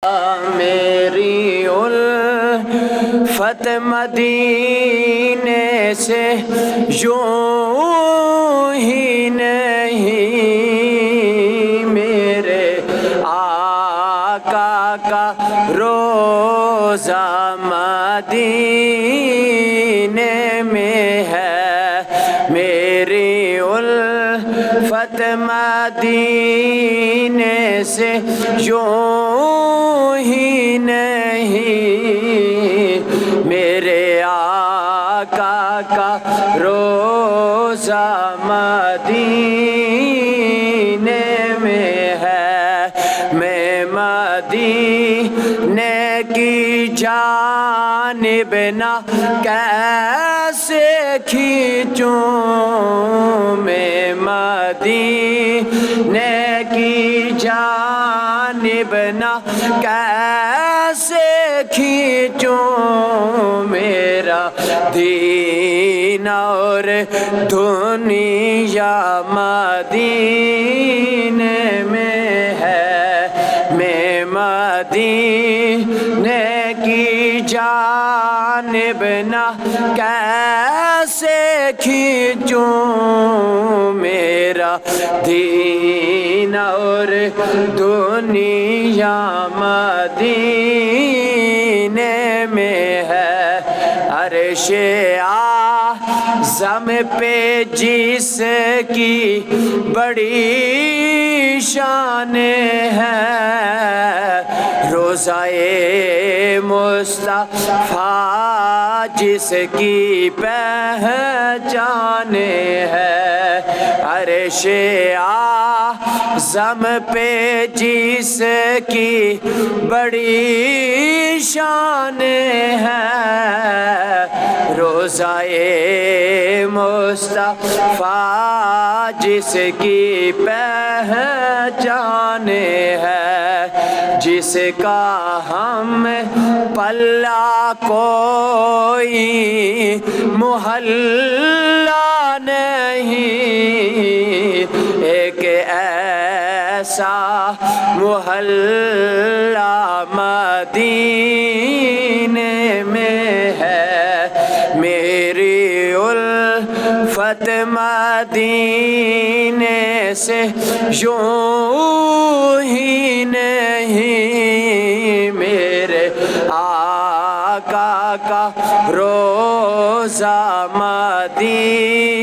میری الفت مدینے سے یوں ہی نہیں، میرے آقا کا روزہ مدینے میں ہے، میری الفت مدینے سے یوں ہی نہیں، میرے آقا کا روزہ مدینے میں ہے، میں مدینے کی جانب نہ کیسے کھینچوں، میں مدینے کی جانب نہ کیسے کھینچوں، میرا دین اور دنیا مدینے میں ہے، میں مدینے کی جانب نہ کیسے کھینچوں، میرا دین اور دنیا مدینے میں ہے، عرش اعظم پہ جس کی بڑی شان ہے، روضہ مصطفیٰ جس کی پہچان ہے، عرش اعظم پہ جس کی بڑی شان ہے، روضہ مصطفیٰ جس کی پہچان ہے، جس کا ہم پلہ کوئی محلہ نہیں، ایک ایسا محلہ مدینے میں ہے، میری الفت مدینے سے یوں ہی نہیں، میرے آقا کا روزہ مدینے